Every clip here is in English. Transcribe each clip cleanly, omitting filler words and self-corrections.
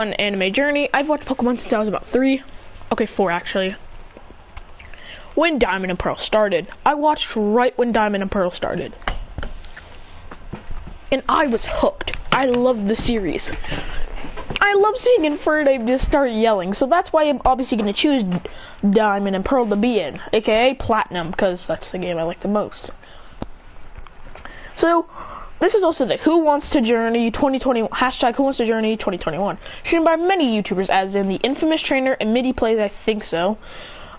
on Anime Journey. I've watched Pokemon since I was about 3. Okay, 4 actually. When Diamond and Pearl started. I watched right when Diamond and Pearl started. And I was hooked. I loved the series. I love seeing Infernape just start yelling, so that's why I'm obviously going to choose Diamond and Pearl to be in, aka Platinum, because that's the game I like the most. So, this is also the Who Wants to Journey 2020, hashtag Who Wants to Journey 2021, shown by many YouTubers, as in the Infamous Trainer and Midi Plays, I think so.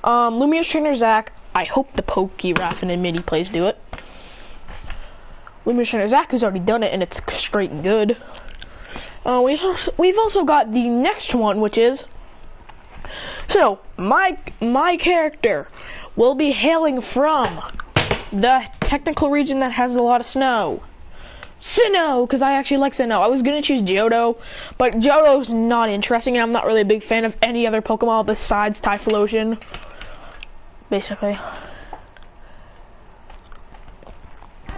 Lumiose Trainer Zach, I hope the Pokeraffin and Midi Plays do it. Lumiose Trainer Zach, who's already done it, and it's straight good. We've also got the next one, which is, so, my character will be hailing from the technical region that has a lot of snow. Sinnoh, because I actually like Sinnoh. I was going to choose Johto, but Johto's not interesting, and I'm not really a big fan of any other Pokemon besides Typhlosion. Basically.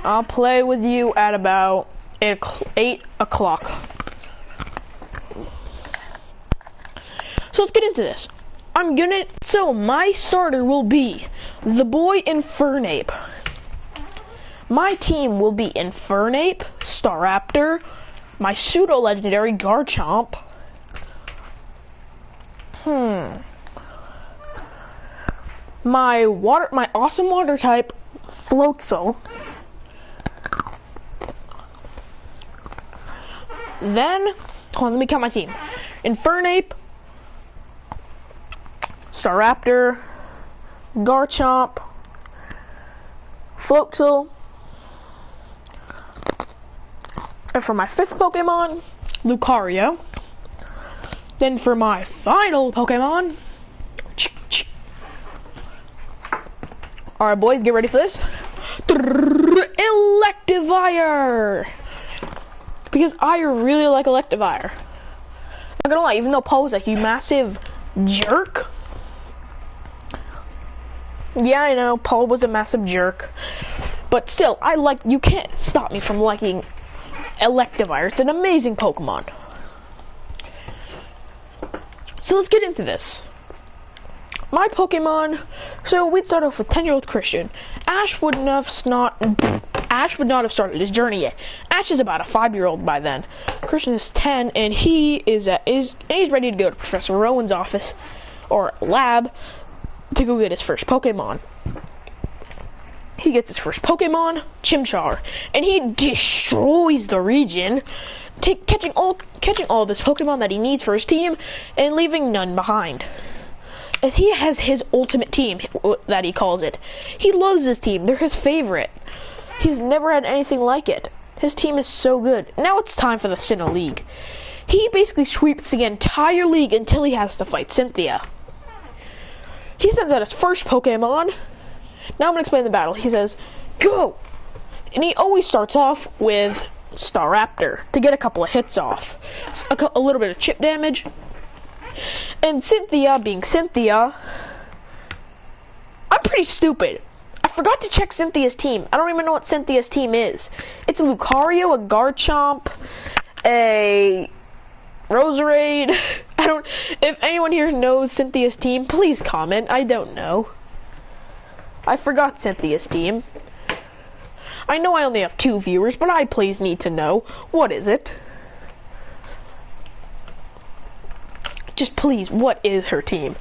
I'll play with you at about 8 o'clock. So let's get into this. So my starter will be the boy Infernape. My team will be Infernape, Staraptor, my pseudo-legendary Garchomp. My awesome water type, Floatzel. Then, hold on, let me count my team. Infernape, Staraptor, Garchomp, Floatzel, and for my 5th Pokemon, Lucario. Then for my final Pokemon, alright boys, get ready for this. Electivire! Because I really like Electivire. Not gonna lie, even though Paul was like, you massive jerk. Yeah, I know, Paul was a massive jerk. But still, you can't stop me from liking Electivire. It's an amazing Pokemon. So let's get into this. My Pokemon, so we'd start off with 10-year-old Christian. Ash would not have started his journey yet. Ash is about a 5-year-old by then. Christian is 10, and he's ready to go to Professor Rowan's office, or lab, to go get his first Pokemon. He gets his first Pokemon, Chimchar, and he destroys the region, catching all of his Pokemon that he needs for his team, and leaving none behind. As he has his ultimate team, that he calls it. He loves this team. They're his favorite. He's never had anything like it. His team is so good. Now it's time for the Sinnoh League. He basically sweeps the entire league until he has to fight Cynthia. He sends out his first Pokemon. Now I'm going to explain the battle. He says, go! And he always starts off with Staraptor to get a couple of hits off. A little bit of chip damage. And Cynthia, being Cynthia, I'm pretty stupid. I forgot to check Cynthia's team. I don't even know what Cynthia's team is. It's a Lucario, a Garchomp, a Roserade. If anyone here knows Cynthia's team, please comment. I don't know. I forgot Cynthia's team. I know I only have 2 viewers, but I please need to know. What is it? Just please, what is her team?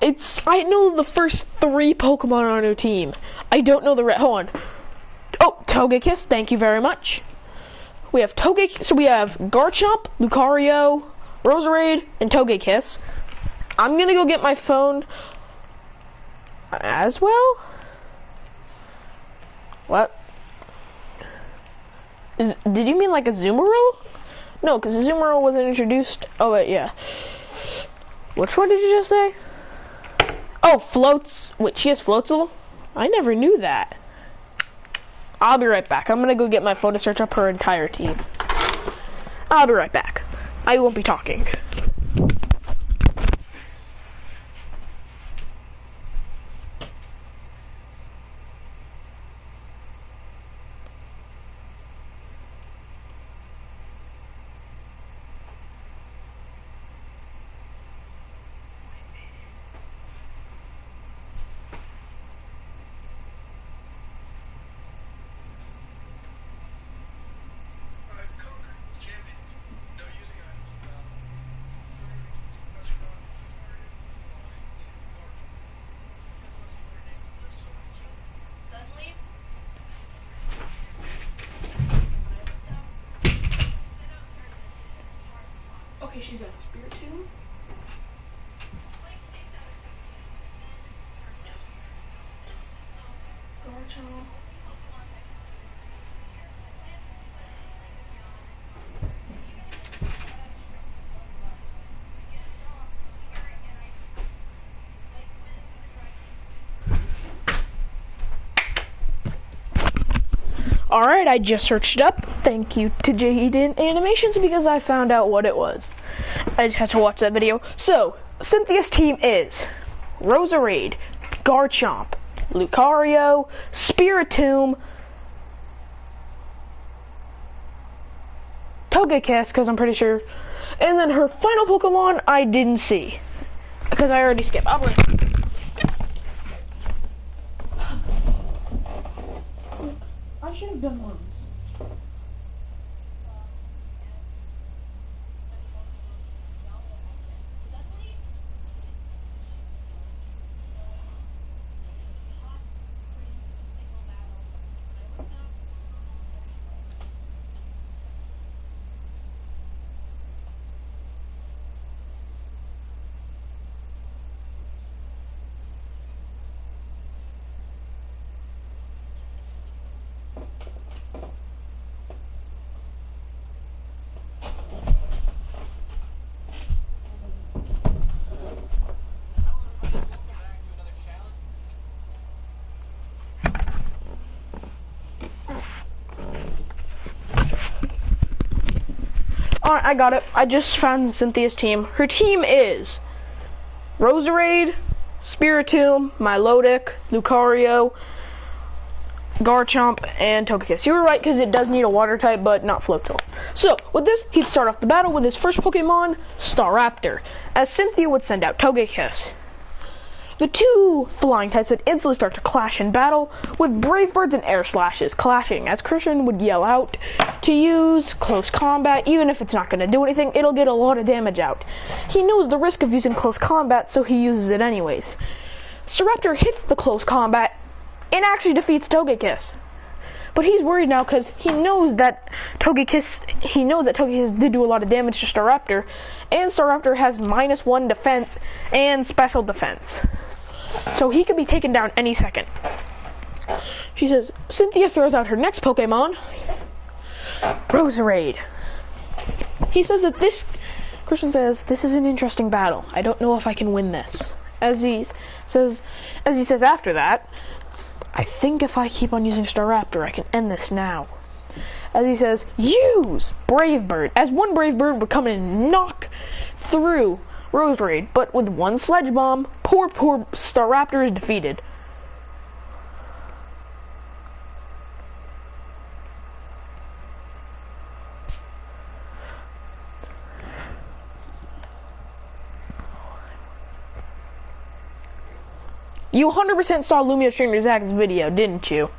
I know the first 3 Pokemon on her team. I don't know the rest. Hold on. Oh, Togekiss, thank you very much. We have so we have Garchomp, Lucario, Roserade, and Togekiss. I'm gonna go get my phone as well. What? Did you mean like a Azumarill? No, because Azumarill wasn't introduced. Oh, wait, yeah. Which one did you just say? Oh, Wait, she has Floatzel? I never knew that. I'll be right back. I'm gonna go get my phone to search up her entire team. I'll be right back. I won't be talking. Okay, she's got Spirit Tomb. Garchomp. Alright, I just searched it up. Thank you to Jaden Animations because I found out what it was. I just had to watch that video. So, Cynthia's team is Roserade, Garchomp, Lucario, Spiritomb, Togekiss, because I'm pretty sure, and then her final Pokemon I didn't see, because I already skipped. I'll bring it. I should have done one. Alright, I got it. I just found Cynthia's team. Her team is Roserade, Spiritomb, Milotic, Lucario, Garchomp, and Togekiss. You were right, because it does need a water type, but not Floatzel. So, with this, he'd start off the battle with his first Pokemon, Staraptor, as Cynthia would send out Togekiss. The two flying types would instantly start to clash in battle, with Brave Birds and Air Slashes clashing, as Christian would yell out to use close combat. Even if it's not going to do anything, it'll get a lot of damage out. He knows the risk of using close combat, so he uses it anyways. Staraptor hits the close combat and actually defeats Togekiss. But he's worried now because he knows that Togekiss did do a lot of damage to Staraptor, and Staraptor has -1 defense and special defense. So he could be taken down any second. She says, Cynthia throws out her next Pokemon, Roserade. He says that Christian says, this is an interesting battle. I don't know if I can win this. As he says after that, I think if I keep on using Staraptor, I can end this now. As he says, use Brave Bird, as one Brave Bird would come in and knock through Roserade, but with one Sledge Bomb, poor Staraptor is defeated. You 100% saw Lumia Streamer Zach's video, didn't you?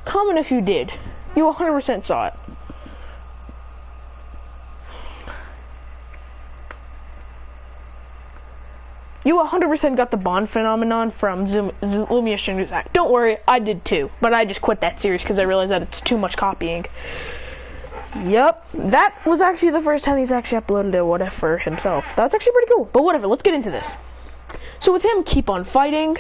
Comment if you did. You 100% saw it. You 100% got the Bond phenomenon from Lumia Streamer Zach. Don't worry, I did too. But I just quit that series because I realized that it's too much copying. Yup, that was actually the first time he's actually uploaded a what if for himself. That's actually pretty cool. But whatever, let's get into this. So with him keep on fighting,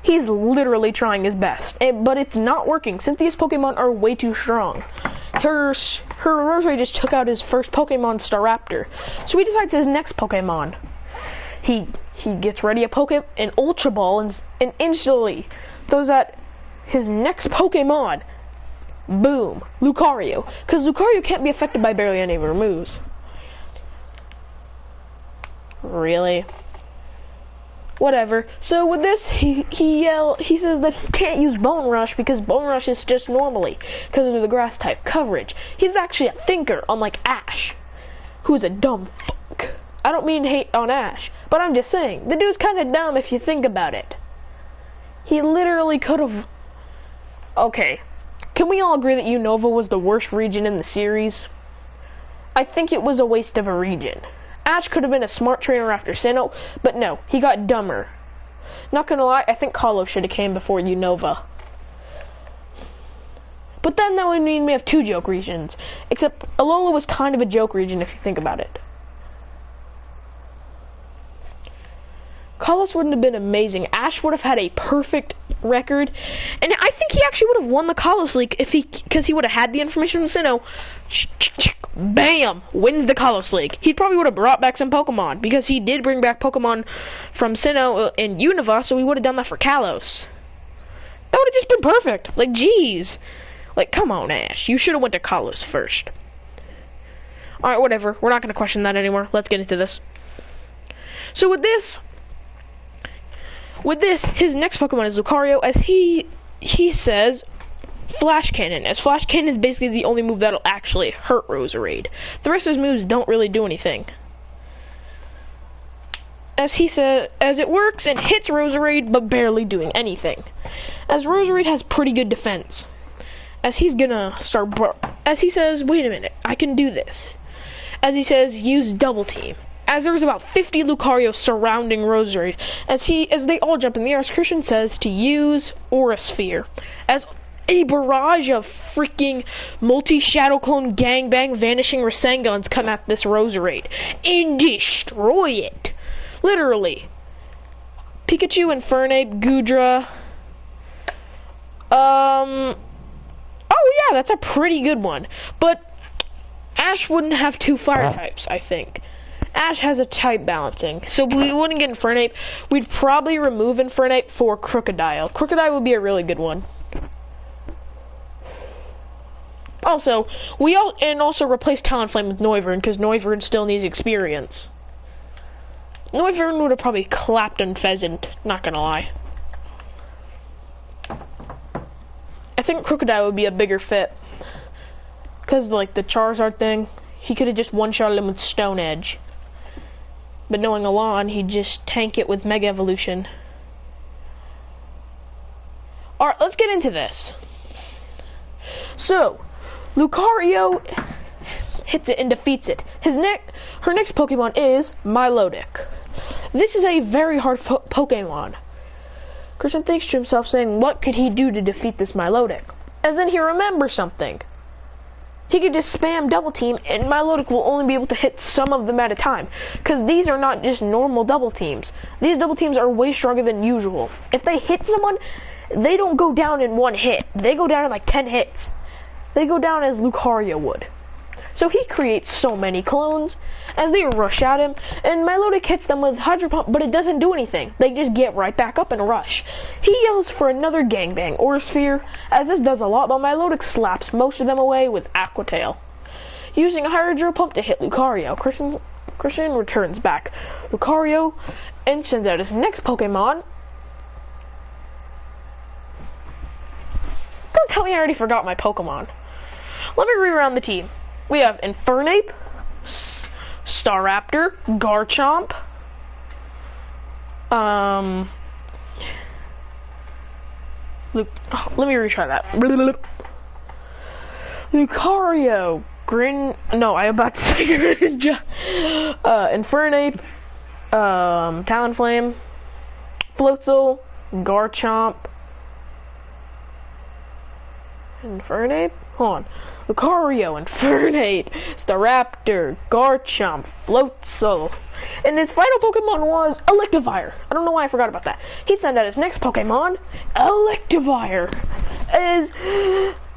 he's literally trying his best, but it's not working. Cynthia's Pokemon are way too strong. Her Roserade just took out his first Pokemon, Staraptor. So he decides his next Pokemon. He gets ready an Ultra Ball and instantly throws out his next Pokemon. Boom, Lucario. Because Lucario can't be affected by barely any of her moves. Really? Whatever. So with this, he says that he can't use Bone Rush because Bone Rush is just normally because of the grass type coverage. He's actually a thinker, unlike Ash, who's a dumb fuck. I don't mean hate on Ash, but I'm just saying the dude's kind of dumb if you think about it. He literally could have. Okay, can we all agree that Unova was the worst region in the series? I think it was a waste of a region. Ash could have been a smart trainer after Sinnoh, but no, he got dumber. Not gonna lie, I think Kalos should have came before Unova. But then that would mean we have 2 joke regions. Except Alola was kind of a joke region if you think about it. Kalos wouldn't have been amazing. Ash would have had a perfect record, and I think he actually would have won the Kalos League because he would have had the information from Sinnoh. Bam! Wins the Kalos League. He probably would have brought back some Pokemon because he did bring back Pokemon from Sinnoh and Unova, so he would have done that for Kalos. That would have just been perfect. Like, jeez. Like, come on, Ash. You should have went to Kalos first. Alright, whatever. We're not going to question that anymore. Let's get into this. So with this, his next Pokemon is Lucario, as he says Flash Cannon, as Flash Cannon is basically the only move that'll actually hurt Roserade. The rest of his moves don't really do anything. As he says, as it works and hits Roserade, but barely doing anything. As Roserade has pretty good defense. As he's gonna start, as he says, wait a minute, I can do this. As he says, use Double Team. As there's about 50 Lucarios surrounding Roserade, as they all jump in the air, as Christian says to use Aura Sphere. As a barrage of freaking multi-Shadow Clone gangbang vanishing Rasengans come at this Roserade and destroy it. Literally. Pikachu, Infernape, Goodra. Oh yeah, that's a pretty good one. But Ash wouldn't have 2 fire types, I think. Ash has a type balancing, so we wouldn't get Infernape. We'd probably remove Infernape for Crocodile. Crocodile would be a really good one. Also, also replace Talonflame with Noivern, because Noivern still needs experience. Noivern would have probably clapped on Pheasant, not gonna lie. I think Crocodile would be a bigger fit. Because, like, the Charizard thing, he could have just one-shotted him with Stone Edge. But knowing Alon, he'd just tank it with Mega Evolution. Alright, let's get into this. So, Lucario hits it and defeats it. Her next Pokemon is Milotic. This is a very hard Pokemon. Christian thinks to himself, saying, what could he do to defeat this Milotic? As then he remembers something. He could just spam Double Team, and Milotic will only be able to hit some of them at a time. Because these are not just normal Double Teams. These Double Teams are way stronger than usual. If they hit someone, they don't go down in 1 hit. They go down in like 10 hits. They go down as Lucario would. So he creates so many clones as they rush at him, and Milotic hits them with Hydro Pump, but it doesn't do anything. They just get right back up and rush. He yells for another Gangbang or Sphere, as this does a lot, but Milotic slaps most of them away with Aqua Tail. Using a Hydro Pump to hit Lucario, Christian returns back Lucario and sends out his next Pokemon. Don't tell me I already forgot my Pokemon. Let me reround the team. We have Infernape, Staraptor, Garchomp, let me retry that. Lucario, Infernape, Talonflame, Floatzel, Garchomp, Infernape? Hold on. Lucario, Infernape, Staraptor, Garchomp, Floatzel. And his final Pokemon was Electivire. I don't know why I forgot about that. He'd send out his next Pokemon, Electivire. As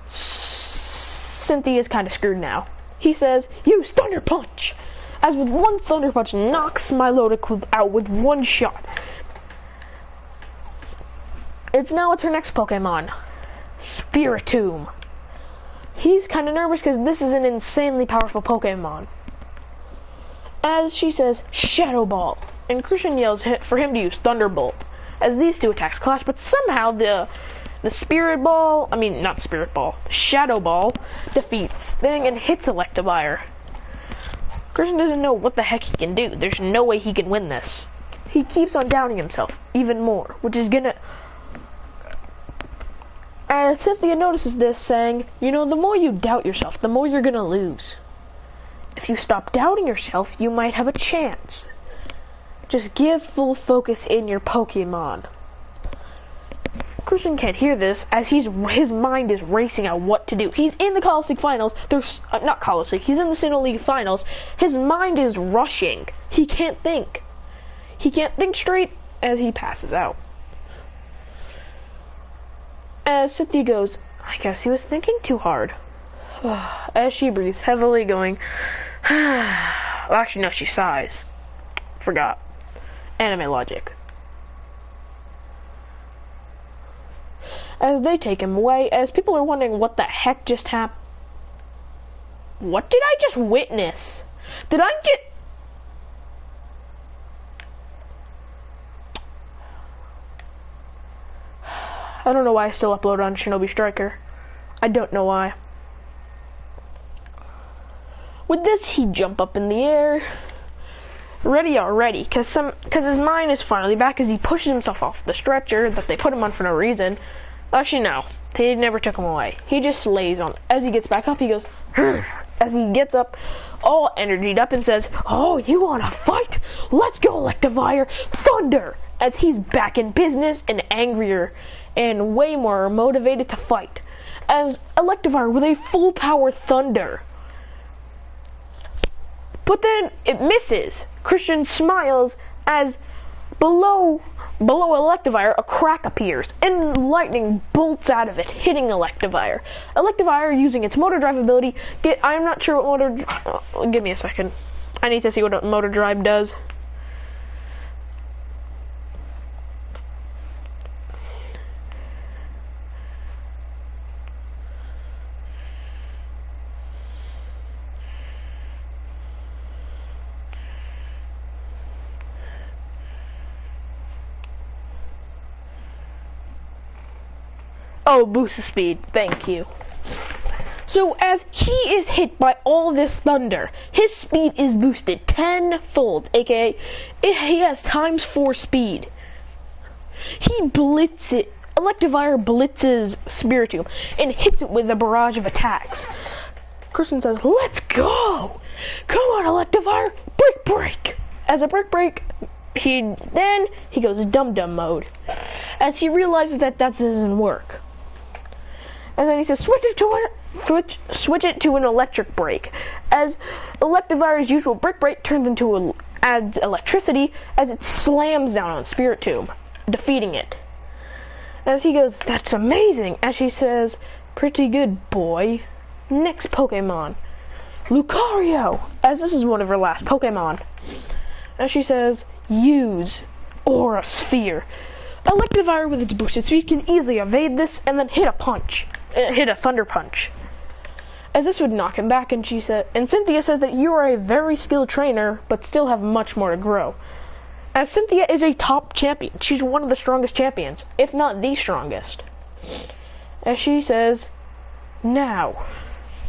Cynthia's kind of screwed now. He says, use Thunder Punch. As with one Thunder Punch knocks Milotic out with 1 shot. It's her next Pokemon, Spiritomb. He's kind of nervous because this is an insanely powerful Pokemon. As she says, Shadow Ball, and Christian yells for him to use Thunderbolt, as these 2 attacks clash, but somehow the Shadow Ball defeats Thing and hits Electivire. Christian doesn't know what the heck he can do. There's no way he can win this. He keeps on doubting himself even more, which is gonna... And Cynthia notices this, saying, you know, the more you doubt yourself, the more you're gonna lose. If you stop doubting yourself, you might have a chance. Just give full focus in your Pokemon. Christian can't hear this as his mind is racing at what to do. He's in the College League Finals. There's not College League. He's in the Sinnoh League Finals. His mind is rushing. He can't think. He can't think straight as he passes out. As Cynthia goes, I guess he was thinking too hard. As she breathes heavily, going, well, actually, no, she sighs. Forgot. Anime logic. As they take him away, as people are wondering what the heck just happened. What did I just witness? Did I just... I don't know why I still upload on Shinobi Striker. I don't know why. With this, he'd jump up in the air. Ready already, because his mind is finally back as he pushes himself off the stretcher that they put him on for no reason. Actually, no. They never took him away. He just lays on. As he gets back up, he goes, as he gets up, all energied up and says, oh, you want to fight? Let's go, Electivire Thunder! As he's back in business and angrier and way more motivated to fight. As Electivire with a full power Thunder. But then it misses. Christian smiles as below Electivire a crack appears and lightning bolts out of it, hitting Electivire. Electivire, using its motor drive ability, I'm not sure what motor... give me a second. I need to see what motor drive does. Oh, boost of speed. Thank you. So as he is hit by all this thunder, his speed is boosted tenfold, aka he has ×4 speed. He blitzes, Electivire blitzes Spiritomb and hits it with a barrage of attacks. Christian says, let's go! Come on, Electivire, break! As a break, he goes dum-dum mode. As he realizes that doesn't work. And then he says, switch it to an electric break. As Electivire's usual break turns into adds electricity as it slams down on Spiritomb, defeating it. As he goes, that's amazing. As she says, pretty good, boy. Next Pokemon, Lucario. As this is one of her last Pokemon. As she says, use Aura Sphere. Electivire with its boosted speed can easily evade this and then hit a Thunder Punch. As this would knock him back, and Cynthia says that you are a very skilled trainer, but still have much more to grow. As Cynthia is a top champion, she's one of the strongest champions, if not the strongest. As she says, now,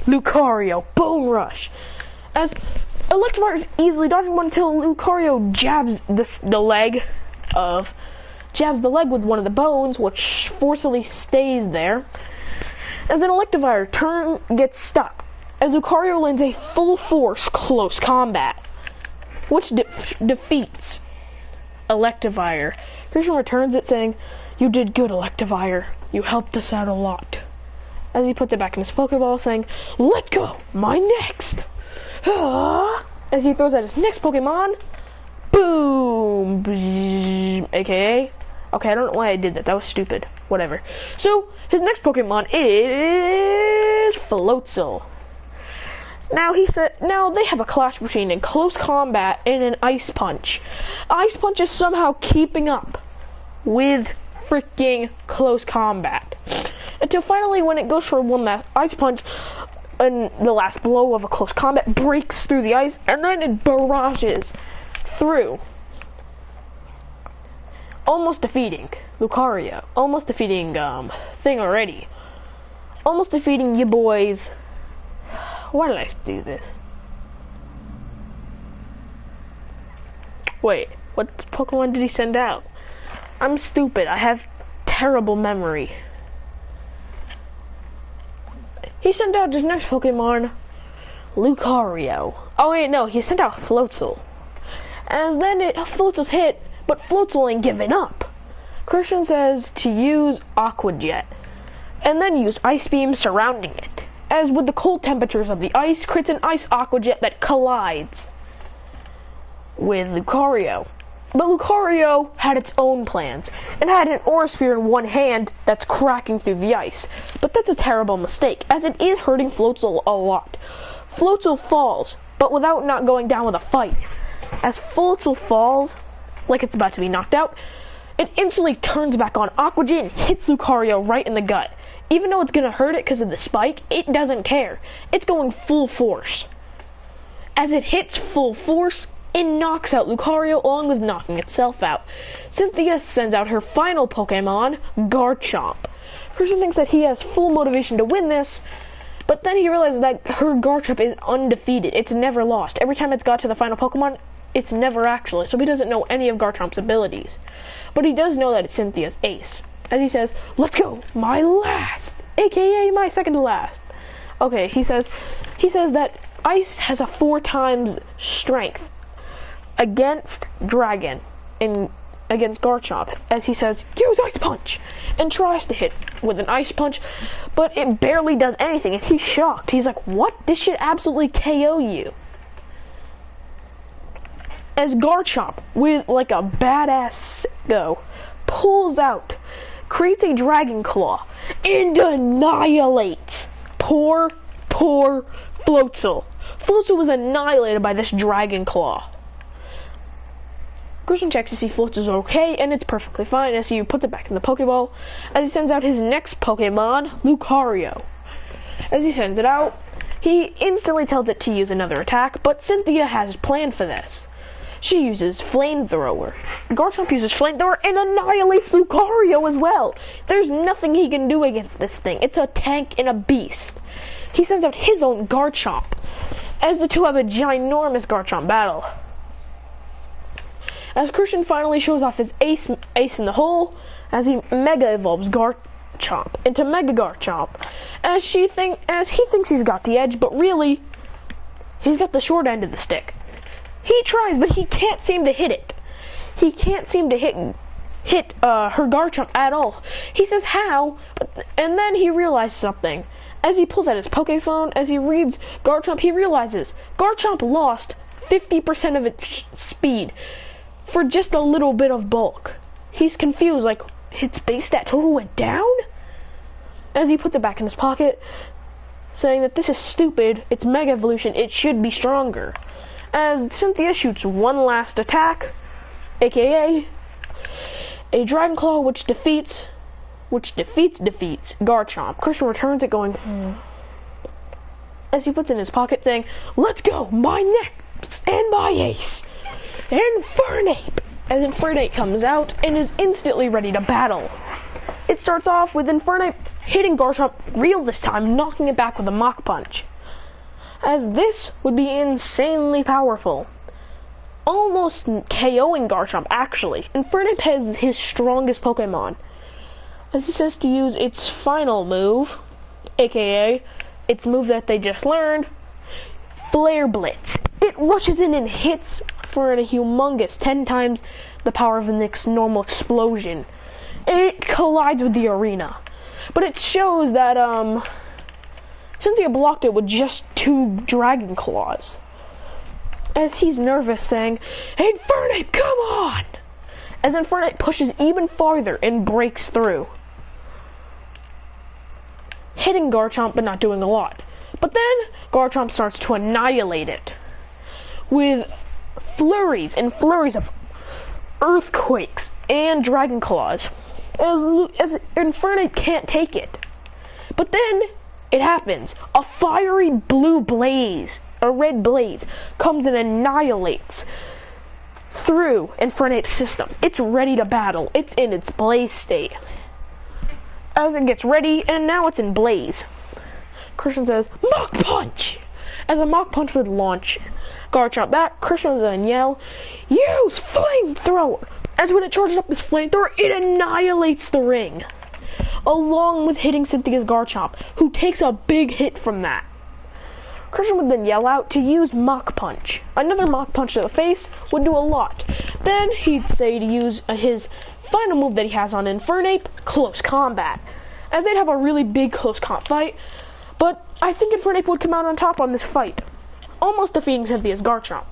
Lucario, Bone Rush. As Electivire is easily dodging one until Lucario jabs the leg with one of the bones, which forcibly stays there. As an Electivire gets stuck, as Lucario lands a full force close combat, which defeats Electivire. Christian returns it saying, you did good, Electivire. You helped us out a lot. As he puts it back in his Pokeball saying, let's go, my next. As he throws out his next Pokemon, boom, aka, okay, I don't know why I did that. That was stupid. Whatever. So, his next Pokemon is Floatzel. Now they have a clash between a close combat and an Ice Punch. Ice Punch is somehow keeping up with freaking close combat. Until finally, when it goes for one last Ice Punch, and the last blow of a close combat breaks through the ice, and then it barrages through. Almost defeating Lucario. Almost defeating, Thing already. Almost defeating you boys. Why did I do this? Wait, what Pokemon did he send out? I'm stupid. I have terrible memory. He sent out his next Pokemon, Lucario. Oh wait, no, he sent out Floatzel. As then Floatzel's hit, but Floatzel ain't giving up. Christian says to use Aqua Jet, and then use Ice Beam surrounding it. As with the cold temperatures of the ice, creates an Ice Aqua Jet that collides with Lucario. But Lucario had its own plans, and had an Aura Sphere in one hand that's cracking through the ice. But that's a terrible mistake, as it is hurting Floatzel a lot. Floatzel falls, but without not going down with a fight. As Floatzel falls, like it's about to be knocked out, it instantly turns back on Aqua Jet and hits Lucario right in the gut. Even though it's going to hurt it because of the spike, it doesn't care. It's going full force. As it hits full force, it knocks out Lucario along with knocking itself out. Cynthia sends out her final Pokemon, Garchomp. Christian thinks that he has full motivation to win this, but then he realizes that her Garchomp is undefeated. It's never lost. Every time it's got to the final Pokemon, it's never actually, so he doesn't know any of Garchomp's abilities. But he does know that it's Cynthia's ace. As he says, let's go, my last, aka my second to last. Okay, he says that Ice has a 4 times strength against Dragon and against Garchomp, as he says, use Ice Punch, and tries to hit with an Ice Punch, but it barely does anything, and he's shocked. He's like, what? This should absolutely KO you. As Garchomp, with like a badass go, pulls out, creates a Dragon Claw, and annihilates poor Floatzel. Floatzel was annihilated by this Dragon Claw. Christian checks to see Floatzel's okay, and it's perfectly fine as he puts it back in the Pokeball, as he sends out his next Pokemon, Lucario. As he sends it out, he instantly tells it to use another attack, but Cynthia has planned for this. She uses Flamethrower. Garchomp uses Flamethrower and annihilates Lucario as well. There's nothing he can do against this thing. It's a tank and a beast. He sends out his own Garchomp, as the two have a ginormous Garchomp battle. As Christian finally shows off his ace in the hole, as he Mega Evolves Garchomp into Mega Garchomp, as he thinks he's got the edge, but really, he's got the short end of the stick. He tries, but he can't seem to hit it. He can't seem to hit her Garchomp at all. He says how, and then he realizes something. As he pulls out his Poképhone, as he reads Garchomp, he realizes Garchomp lost 50% of its speed for just a little bit of bulk. He's confused, like, its base stat total went down? As he puts it back in his pocket, saying that this is stupid, it's Mega Evolution, it should be stronger. As Cynthia shoots one last attack, aka a Dragon Claw which defeats Garchomp. Christian returns it going, as he puts it in his pocket saying, let's go, my next and my ace, Infernape. As Infernape comes out and is instantly ready to battle. It starts off with Infernape hitting Garchomp real this time, knocking it back with a Mach Punch. As this would be insanely powerful. Almost KOing Garchomp, actually. Infernape has his strongest Pokemon. As he says to use its final move, aka its move that they just learned, Flare Blitz. It rushes in and hits for a humongous 10 times the power of the normal explosion. It collides with the arena. But it shows that, Cynthia blocked it with just 2 Dragon Claws. As he's nervous, saying, Infernape, come on! As Infernape pushes even farther and breaks through, hitting Garchomp but not doing a lot. But then Garchomp starts to annihilate it with flurries and flurries of earthquakes and Dragon Claws, as Infernape can't take it. But then it happens. A fiery blue blaze, a red blaze, comes and annihilates through Infernape's system. It's ready to battle. It's in its blaze state. As it gets ready, and now it's in blaze, Christian says, Mach Punch! As a Mach Punch would launch Garchomp back, Christian would then yell, use Flamethrower! As when it charges up this Flamethrower, it annihilates the ring, along with hitting Cynthia's Garchomp, who takes a big hit from that. Christian would then yell out to use Mach Punch. Another Mach Punch to the face would do a lot, Then he'd say to use his final move that he has on Infernape, Close Combat, as they'd have a really big close comp fight, but I think Infernape would come out on top on this fight, almost defeating Cynthia's Garchomp.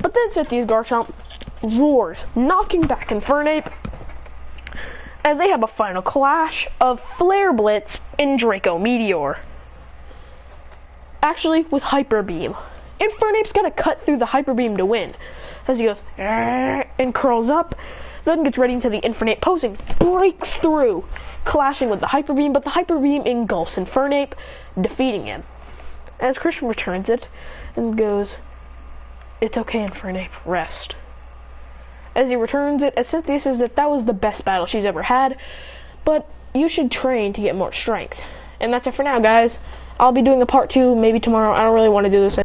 But then Cynthia's Garchomp roars, knocking back Infernape, as they have a final clash of Flare Blitz and Draco Meteor. Actually, with Hyper Beam. Infernape's gonna cut through the Hyper Beam to win, as he goes and curls up, then gets ready into the Infernape posing, breaks through, clashing with the Hyper Beam, but the Hyper Beam engulfs Infernape, defeating him. As Christian returns it and goes, "It's okay, Infernape, rest." As he returns it, as Cynthia says that was the best battle she's ever had, but you should train to get more strength. And that's it for now, guys. I'll be doing a part 2 maybe tomorrow. I don't really want to do this